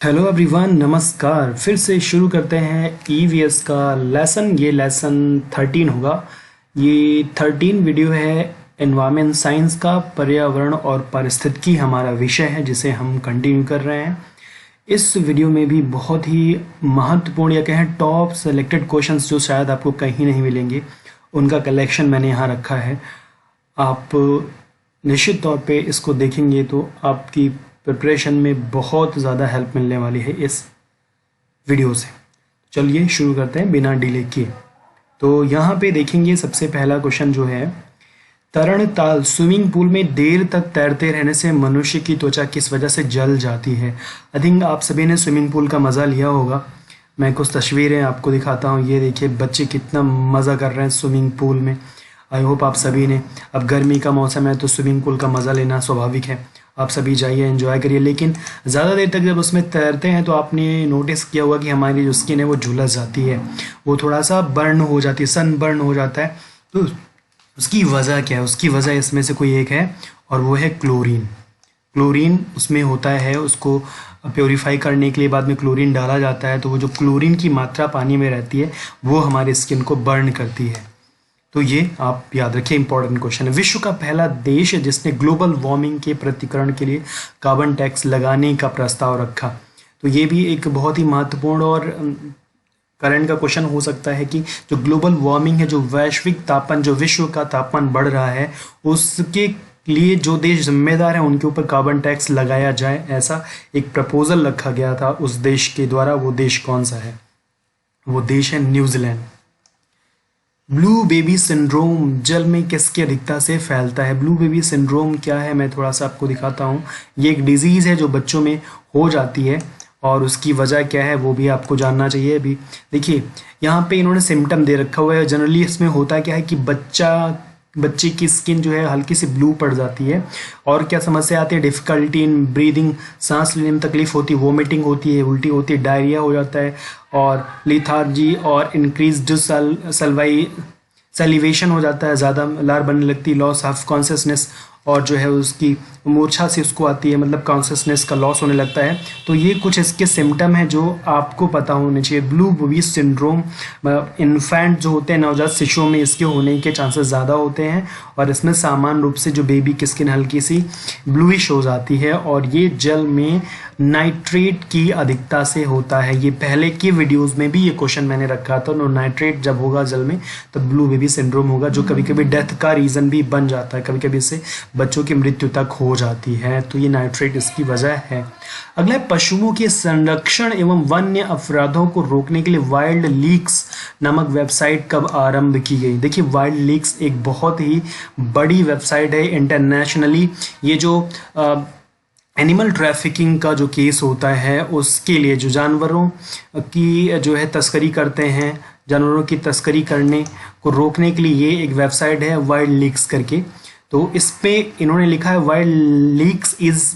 Hello everyone, नमस्कार। फिर से शुरू करते हैं ईवीएस का लेसन। ये लेसन 13 होगा। ये 13 वीडियो है एनवायरमेंट साइंस का। पर्यावरण और पारिस्थितिकी हमारा विषय है जिसे हम कंटिन्यू कर रहे हैं। इस वीडियो में भी बहुत ही महत्वपूर्ण या कहें टॉप सेलेक्टेड क्वेश्चंस जो शायद आपको कहीं नहीं मिलेंगे, उनका कलेक्शन मैंने यहाँ रखा है। आप निश्चित तौर पे इसको देखेंगे तो आपकी प्रिपरेशन में बहुत ज़्यादा हेल्प मिलने वाली है इस वीडियो से। चलिए शुरू करते हैं बिना डिले किए। तो यहाँ पे देखेंगे सबसे पहला क्वेश्चन जो है, तरण ताल स्विमिंग पूल में देर तक तैरते रहने से मनुष्य की त्वचा किस वजह से जल जाती है। आई थिंक आप सभी ने स्विमिंग पूल का मज़ा लिया होगा। मैं कुछ तस्वीरें आपको दिखाता हूँ। ये देखिए बच्चे कितना मज़ा कर रहे हैं स्विमिंग पूल में। आई होप आप सभी ने, अब गर्मी का मौसम है तो स्विमिंग पूल का मज़ा लेना स्वाभाविक है। आप सभी जाइए, एंजॉय करिए। लेकिन ज़्यादा देर तक जब उसमें तैरते हैं तो आपने नोटिस किया होगा कि हमारी जो स्किन है वो झुलस जाती है, वो थोड़ा सा बर्न हो जाती है, सन बर्न हो जाता है। तो उसकी वजह क्या है? उसकी वजह इसमें से कोई एक है और वो है क्लोरीन। क्लोरीन उसमें होता है, उसको प्योरीफाई करने के लिए बाद में क्लोरीन डाला जाता है। तो वो जो क्लोरीन की मात्रा पानी में रहती है वो हमारी स्किन को बर्न करती है। तो ये आप याद रखिए, इंपॉर्टेंट क्वेश्चन है। विश्व का पहला देश है जिसने ग्लोबल वार्मिंग के प्रतिकरण के लिए कार्बन टैक्स लगाने का प्रस्ताव रखा। तो ये भी एक बहुत ही महत्वपूर्ण और करंट का क्वेश्चन हो सकता है कि जो ग्लोबल वार्मिंग है, जो वैश्विक तापमान, जो विश्व का तापमान बढ़ रहा है, उसके लिए जो देश जिम्मेदार है उनके ऊपर कार्बन टैक्स लगाया जाए, ऐसा एक प्रपोजल रखा गया था उस देश के द्वारा। वो देश कौन सा है? वो देश है न्यूजीलैंड। ब्लू बेबी सिंड्रोम जल में किसकी अधिकता से फैलता है? ब्लू बेबी सिंड्रोम क्या है, मैं थोड़ा सा आपको दिखाता हूँ। ये एक डिजीज़ है जो बच्चों में हो जाती है और उसकी वजह क्या है वो भी आपको जानना चाहिए। अभी देखिए यहाँ पे इन्होंने सिम्टम दे रखा हुआ है। जनरली इसमें होता क्या है कि बच्चे की स्किन जो है हल्की सी ब्लू पड़ जाती है। और क्या समस्या आती है? डिफ़िकल्टी इन ब्रीदिंग, सांस लेने में तकलीफ होती है, वोमिटिंग होती है, उल्टी होती है, डायरिया हो जाता है, और लिथार्जी और इंक्रीज्ड सैलिवेशन हो जाता है, ज़्यादा लार बनने लगती है, लॉस ऑफ कॉन्शियसनेस, और जो है उसकी मूर्छा से उसको आती है, मतलब कॉन्शियसनेस का लॉस होने लगता है। तो ये कुछ इसके सिम्टम हैं जो आपको पता होने चाहिए। ब्लू बेबी सिंड्रोम इन्फेंट जो होते हैं, नवजात शिशुओं में इसके होने के चांसेस ज़्यादा होते हैं। और इसमें सामान्य रूप से जो बेबी की स्किन हल्की सी ब्लूइश हो जाती है और ये जल में नाइट्रेट की अधिकता से होता है। ये पहले के वीडियोस में भी ये क्वेश्चन मैंने रखा था। नाइट्रेट जब होगा जल में तो ब्लू बेबी सिंड्रोम होगा, जो कभी कभी डेथ का रीज़न भी बन जाता है। कभी कभी इससे बच्चों की मृत्यु तक हो जाती है। तो ये नाइट्रेट इसकी वजह है। अगला है, पशुओं के संरक्षण एवं वन्य अपराधों को रोकने के लिए वाइल्ड लीक्स नामक वेबसाइट कब आरंभ की गई? देखिए वाइल्ड लीक्स एक बहुत ही बड़ी वेबसाइट है इंटरनेशनली। ये जो एनिमल ट्रैफिकिंग का जो केस होता है उसके लिए, जो जानवरों की जो है तस्करी करते हैं, जानवरों की तस्करी करने को रोकने के लिए ये एक वेबसाइट है वाइल्ड लीक्स करके। तो इस पे इन्होंने लिखा है wild leaks is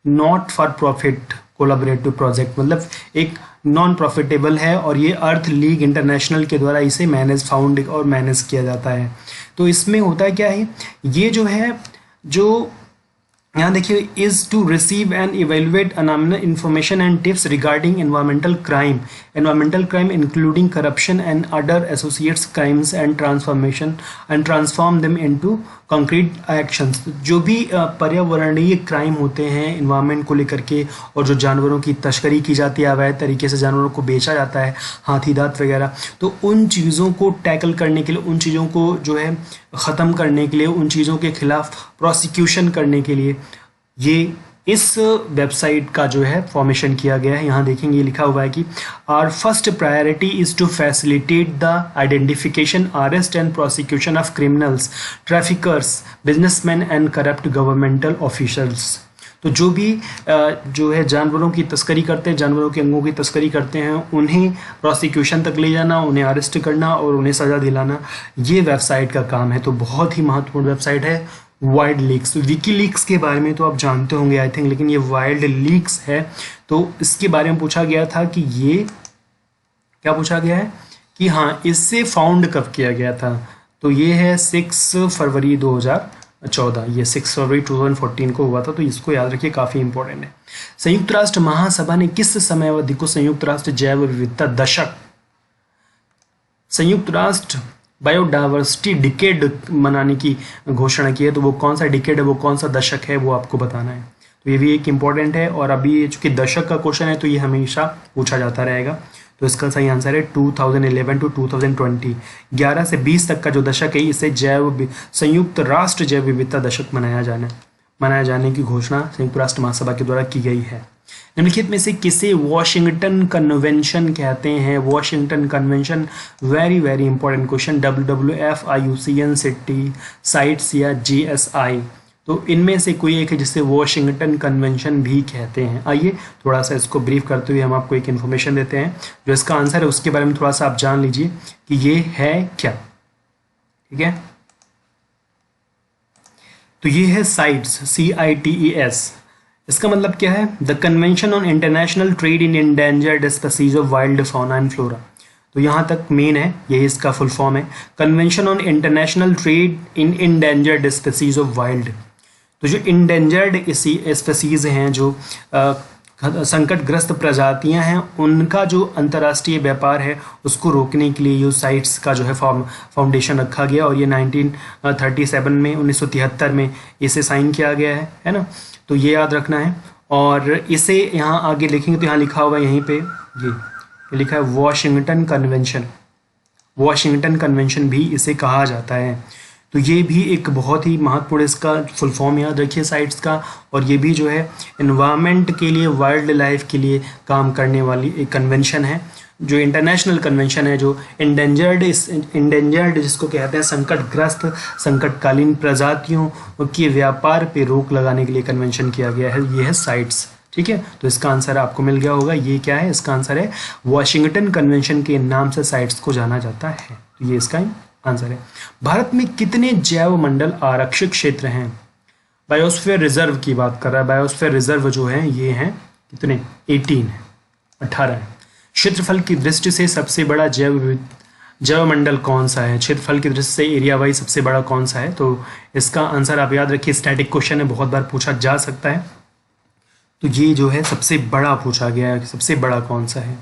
not for profit collaborative project, मतलब एक नॉन प्रॉफिटेबल है और ये अर्थ लीग इंटरनेशनल के द्वारा इसे फाउंड और मैनेज किया जाता है। तो इसमें होता क्या है, ये जो है, जो यहाँ देखिए, is to receive and evaluate anonymous information and tips regarding environmental crime including corruption and other associates crimes and transform them into concrete actions. जो भी पर्यावरणीय क्राइम होते हैं एनवायरमेंट को लेकर के, और जो जानवरों की तस्करी की जाती है, अवैध तरीके से जानवरों को बेचा जाता है, हाथी दांत वगैरह, तो उन चीज़ों को टैकल करने के लिए, उन चीज़ों को जो है ख़त्म करने के लिए, उन चीज़ों के खिलाफ प्रोसिक्यूशन करने के लिए ये इस वेबसाइट का जो है फॉर्मेशन किया गया है। यहाँ देखेंगे लिखा हुआ है कि our first priority is to facilitate the identification, arrest and prosecution of criminals, traffickers, businessman and corrupt governmental officials. तो जो भी जो है जानवरों की तस्करी करते हैं, जानवरों के अंगों की तस्करी करते हैं, उन्हें प्रोसिक्यूशन तक ले जाना, उन्हें अरेस्ट करना और उन्हें सज़ा दिलाना, ये वेबसाइट का काम है। तो बहुत ही महत्वपूर्ण वेबसाइट है वाइल्ड लीक्स। विकीलीक्स के बारे में तो आप जानते होंगे आई थिंक, लेकिन ये वाइल्ड लीक्स है। तो इसके बारे में पूछा गया था कि ये क्या पूछा गया है कि हाँ, इससे फाउंड कब किया गया था? तो ये है 6 फरवरी 2000 14, ये 6 फरवरी 2014 को हुआ था, तो इसको याद रखिए, काफ़ी इंपॉर्टेंट है। संयुक्त राष्ट्र महासभा ने किस समयावधि को संयुक्त राष्ट्र जैव विविधता दशक, संयुक्त राष्ट्र बायोडाइवर्सिटी डिकेड मनाने की घोषणा की है, तो वो कौन सा डिकेड है, वो कौन सा दशक है, वो आपको बताना है। तो ये भी एक इम्पॉर्टेंट है, और अभी चूंकि दशक का क्वेश्चन है तो ये हमेशा पूछा जाता रहेगा। तो इसका सही आंसर है 2011 टू 2020, 11 से 20 तक का जो दशक है, इसे संयुक्त राष्ट्र जैव विविधता दशक मनाया जाने की घोषणा संयुक्त राष्ट्र महासभा के द्वारा की गई है। निम्नलिखित में से किसे वॉशिंगटन कन्वेंशन कहते हैं? Washington convention, very very important question. WWF, IUCN, city sites या GSI, तो इनमें से कोई एक है जिसे वॉशिंगटन कन्वेंशन भी कहते हैं। आइए थोड़ा सा इसको ब्रीफ करते हुए हम आपको एक इन्फॉर्मेशन देते हैं, जो इसका आंसर है उसके बारे में थोड़ा सा आप जान लीजिए कि ये है क्या। ठीक है, तो ये है साइट्स, CITES। इसका मतलब क्या है? The convention on international trade in endangered species of wild fauna and flora. तो यहाँ तक मेन है, यही इसका फुल फॉर्म है, convention on international trade in endangered species of wild. तो जो इंडेंजर्ड स्पीसीज हैं, जो संकटग्रस्त प्रजातियां हैं, उनका जो अंतर्राष्ट्रीय व्यापार है उसको रोकने के लिए ये साइट्स का जो है फाउंडेशन रखा गया, और ये 1937 में 1973 में इसे साइन किया गया है ना। तो ये याद रखना है, और इसे यहाँ आगे लिखेंगे तो यहाँ लिखा हुआ है, यहीं पे ये लिखा है वॉशिंगटन कन्वेंशन। वॉशिंगटन कन्वेंशन भी इसे कहा जाता है। तो ये भी एक बहुत ही महत्वपूर्ण, इसका फुल फॉर्म याद रखिए साइट्स का, और ये भी जो है एनवायरनमेंट के लिए, वाइल्ड लाइफ के लिए काम करने वाली एक कन्वेंशन है, जो इंटरनेशनल कन्वेंशन है, जो इंडेंजर्ड जिसको कहते हैं संकटग्रस्त, संकटकालीन प्रजातियों के व्यापार पे रोक लगाने के लिए कन्वेंशन किया गया है। ये है साइट्स। ठीक है, तो इसका आंसर आपको मिल गया होगा। ये क्या है? इसका आंसर है वॉशिंगटन कन्वेंशन के नाम से साइट्स को जाना जाता है। तो ये इसका आंसर है। भारत में कितने जैव मंडल आरक्षित क्षेत्र हैं? बायोस्फीयर रिजर्व की बात कर रहा है। बायोस्फीयर रिजर्व जो है ये हैं कितने? 18 है, 18 है। क्षेत्रफल की दृष्टि से सबसे बड़ा जैव मंडल कौन सा है? क्षेत्रफल की दृष्टि से एरिया वाइज सबसे बड़ा कौन सा है? तो इसका आंसर आप याद रखिए, स्टैटिक क्वेश्चन है, बहुत बार पूछा जा सकता है। तो ये जो है सबसे बड़ा पूछा गया है, सबसे बड़ा कौन सा है?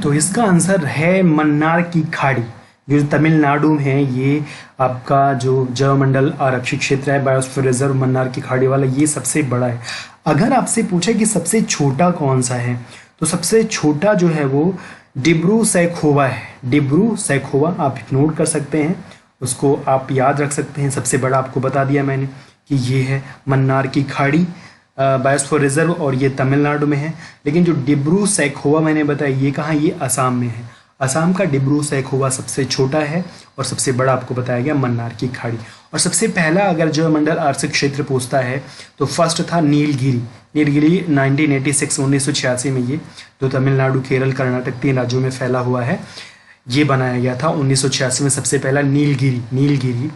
तो इसका आंसर है मन्नार की खाड़ी, जो तमिलनाडु में है। ये आपका जो जैव मंडल आरक्षित क्षेत्र है, बायोस्फीयर रिजर्व मन्नार की खाड़ी वाला, ये सबसे बड़ा है। अगर आपसे पूछे कि सबसे छोटा कौन सा है, तो सबसे छोटा जो है वो डिब्रू सैखोवा है। डिब्रू सैखोवा आप नोट कर सकते हैं, उसको आप याद रख सकते हैं। सबसे बड़ा आपको बता दिया मैंने कि ये है मन्नार की खाड़ी बायोस्फीयर रिजर्व, और ये तमिलनाडु में है। लेकिन जो डिब्रू सैखोवा मैंने बताया, ये कहाँ? ये असम में है। असम का डिब्रू सैखोवा सबसे छोटा है, और सबसे बड़ा आपको बताया गया मन्नार की खाड़ी। और सबसे पहला अगर जैव मंडल आरक्षित क्षेत्र पूछता है तो फर्स्ट था नीलगिरी। नीलगिरी 1986 में, ये जो तमिलनाडु, केरल, कर्नाटक 3 राज्यों में फैला हुआ है, ये बनाया गया था 1986 में। सबसे पहला नीलगिरी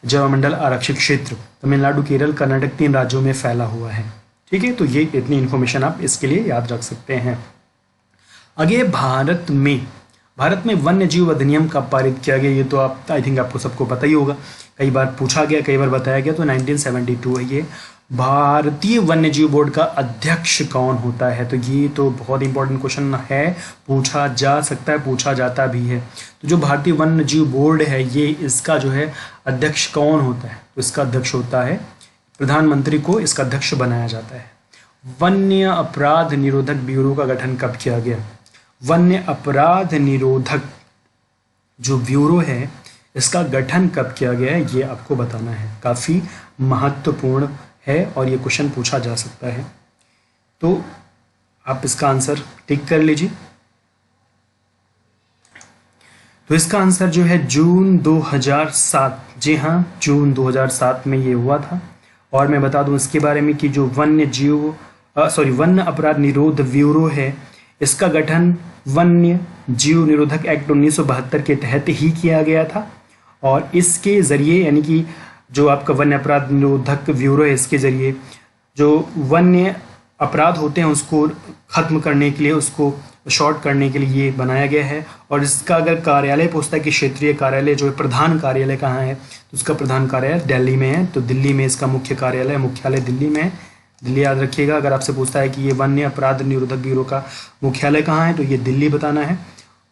जैव मंडल आरक्षित क्षेत्र तमिलनाडु, केरल, कर्नाटक 3 राज्यों में फैला हुआ है। ठीक है, तो ये इतनी इन्फॉर्मेशन आप इसके लिए याद रख सकते हैं। आगे भारत में वन्य जीव अधिनियम कब पारित किया गया? ये तो आप आई थिंक आपको सबको पता ही होगा, कई बार पूछा गया, कई बार बताया गया। तो 1972 है ये। भारतीय वन्य जीव बोर्ड का अध्यक्ष कौन होता है? तो ये तो बहुत इंपॉर्टेंट क्वेश्चन है, पूछा जा सकता है, पूछा जाता भी है। तो जो भारतीय वन्य जीव बोर्ड है, ये इसका जो है अध्यक्ष कौन होता है? तो इसका अध्यक्ष होता है प्रधानमंत्री को, इसका अध्यक्ष बनाया जाता है। वन्य अपराध निरोधक ब्यूरो का गठन कब किया गया? वन्य अपराध निरोधक जो ब्यूरो है, इसका गठन कब किया गया है, ये आपको बताना है। काफ़ी महत्वपूर्ण है और ये क्वेश्चन पूछा जा सकता है। तो आप इसका आंसर टिक कर लीजिए। तो इसका आंसर जो है जून 2007। जी हाँ, जून 2007 में ये हुआ था। और मैं बता दूं इसके बारे में कि जो वन्य अपराध निरोध ब्यूरो है, इसका गठन वन्य जीव निरोधक एक्ट 1972 के तहत ही किया गया था। और इसके ज़रिए, यानी कि जो आपका वन्य अपराध निरोधक ब्यूरो है, इसके ज़रिए जो वन्य अपराध होते हैं उसको ख़त्म करने के लिए, उसको शॉर्ट करने के लिए ये बनाया गया है। और इसका अगर कार्यालय पूछता है कि क्षेत्रीय कार्यालय जो है, प्रधान कार्यालय कहाँ है, तो उसका प्रधान कार्यालय दिल्ली में है, तो दिल्ली में इसका मुख्यालय दिल्ली में है। दिल्ली याद रखिएगा। अगर आपसे पूछता है कि ये वन्य अपराध निरोधक ब्यूरो का मुख्यालय कहाँ है, तो ये दिल्ली बताना है।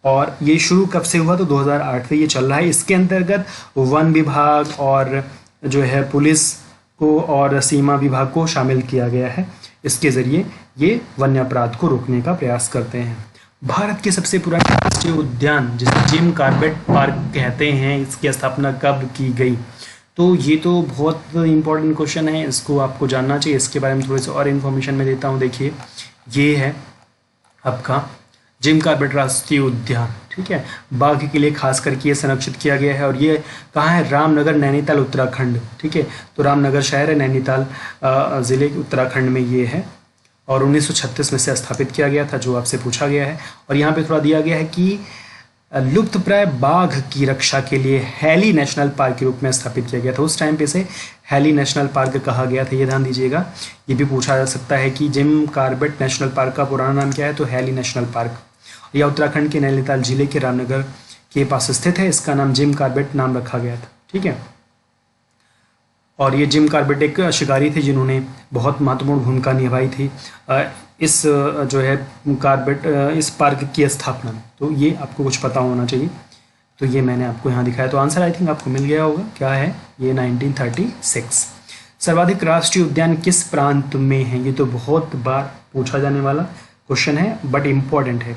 और ये शुरू कब से हुआ, तो 2008 से ये चल रहा है। इसके अंतर्गत वन विभाग और जो है पुलिस को और सीमा विभाग को शामिल किया गया है। इसके ज़रिए ये वन्य अपराध को रोकने का प्रयास करते हैं। भारत के सबसे पुराने राष्ट्रीय उद्यान जिसे जिम कॉर्बेट पार्क कहते हैं, इसकी स्थापना कब की गई, तो ये तो बहुत इंपॉर्टेंट क्वेश्चन है, इसको आपको जानना चाहिए। इसके बारे में थोड़ी सी और इन्फॉर्मेशन मैं देता हूँ। देखिए, ये है आपका जिम कॉर्बेट राष्ट्रीय उद्यान, ठीक है। बाघ के लिए खास करके ये संरक्षित किया गया है। और ये कहाँ है, रामनगर, नैनीताल, उत्तराखंड, ठीक है। तो रामनगर शहर है, नैनीताल ज़िले उत्तराखंड में ये है। और 1936 में से स्थापित किया गया था, जो आपसे पूछा गया है। और यहाँ पे थोड़ा दिया गया है कि लुप्तप्राय बाघ की रक्षा के लिए हैली नेशनल पार्क के रूप में स्थापित किया गया था। उस टाइम पे से हैली नेशनल पार्क कहा गया था, ये ध्यान दीजिएगा। ये भी पूछा जा सकता है कि जिम कॉर्बेट नेशनल पार्क का पुराना नाम क्या है, तो हैली नेशनल पार्क। यह उत्तराखंड के नैनीताल जिले के रामनगर के पास स्थित है। इसका नाम जिम कॉर्बेट नाम रखा गया था, ठीक है। और ये जिम कॉर्बेट एक शिकारी थे जिन्होंने बहुत महत्वपूर्ण भूमिका निभाई थी इस जो है कॉर्बेट इस पार्क की स्थापना में। तो ये आपको कुछ पता होना चाहिए। तो ये मैंने आपको यहाँ दिखाया। तो आंसर आई थिंक आपको मिल गया होगा। क्या है ये, 1936। सर्वाधिक राष्ट्रीय उद्यान किस प्रांत में है, ये तो बहुत बार पूछा जाने वाला क्वेश्चन है, बट इम्पॉर्टेंट है।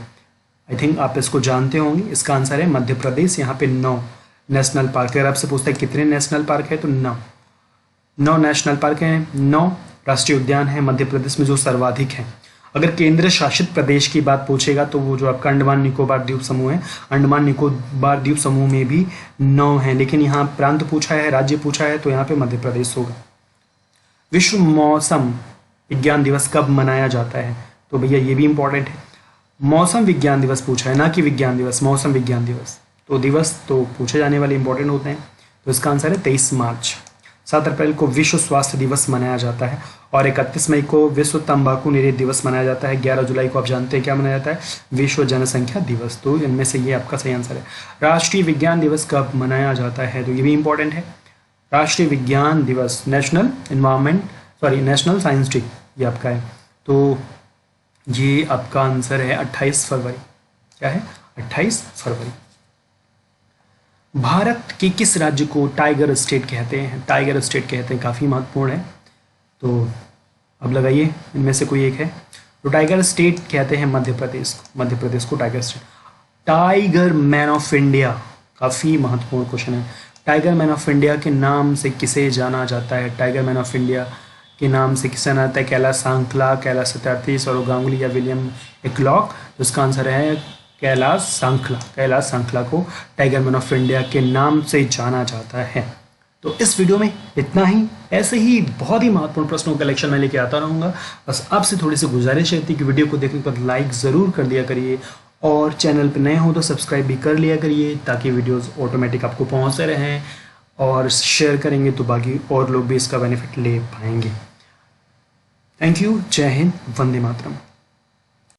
आई थिंक आप इसको जानते होंगे। इसका आंसर है मध्य प्रदेश। यहाँ पे 9 नेशनल पार्क। अगर आपसे पूछता है कितने नेशनल पार्क है, तो 9 नेशनल पार्क हैं, 9 राष्ट्रीय उद्यान हैं मध्य प्रदेश में, जो सर्वाधिक हैं। अगर केंद्र शासित प्रदेश की बात पूछेगा, तो वो जो आपका अंडमान निकोबार द्वीप समूह है, अंडमान निकोबार द्वीप समूह में भी 9 हैं। लेकिन यहाँ प्रांत पूछा है, राज्य पूछा है, तो यहाँ पे मध्य प्रदेश होगा। विश्व मौसम विज्ञान दिवस कब मनाया जाता है, तो भैया ये भी इंपॉर्टेंट है। मौसम विज्ञान दिवस पूछा है, ना कि विज्ञान दिवस, मौसम विज्ञान दिवस। तो दिवस तो पूछे जाने वाले इंपॉर्टेंट होते हैं। तो इसका आंसर है 23 मार्च। 7 अप्रैल को विश्व स्वास्थ्य दिवस मनाया जाता है। और 31 मई को विश्व तंबाकू निषेध दिवस मनाया जाता है। 11 जुलाई को आप जानते हैं क्या मनाया जाता है, विश्व जनसंख्या दिवस। तो इनमें से ये आपका सही आंसर है। राष्ट्रीय विज्ञान दिवस कब मनाया जाता है, तो ये भी इंपॉर्टेंट है। राष्ट्रीय विज्ञान दिवस, नेशनल साइंस डे, ये आपका है। तो ये आपका आंसर है 28 फरवरी। क्या है, 28 फरवरी। भारत के किस राज्य को टाइगर स्टेट कहते हैं, टाइगर स्टेट कहते हैं, काफ़ी महत्वपूर्ण है। तो अब लगाइए, इनमें से कोई एक है। तो टाइगर स्टेट कहते हैं मध्य प्रदेश को, मध्य प्रदेश को tiger state. Tiger man of India, काफ़ी महत्वपूर्ण क्वेश्चन है। टाइगर मैन ऑफ इंडिया के नाम से किसे जाना जाता है, टाइगर मैन ऑफ इंडिया के नाम से किसे जाना जाता है, कैलाश सांकला, कैलाश सत्यार्थी, सौरव गांगुली या विलियम एक्लॉक। तो इसका आंसर है कैलाश सांकला। कैलाश सांकला को टाइगर मैन ऑफ इंडिया के नाम से जाना जाता है। तो इस वीडियो में इतना ही। ऐसे ही बहुत ही महत्वपूर्ण प्रश्नों का कलेक्शन मैं लेके आता रहूँगा। बस आपसे थोड़ी सी गुजारिश रहती है कि वीडियो को देखने के बाद लाइक ज़रूर कर दिया करिए, और चैनल पर नए हो तो सब्सक्राइब भी कर लिया करिए, ताकि वीडियोज़ ऑटोमेटिक आपको पहुँचते रहें। और शेयर करेंगे तो बाकी और लोग भी इसका बेनिफिट ले पाएंगे। Thank you. जय हिंद, वंदे मातरम।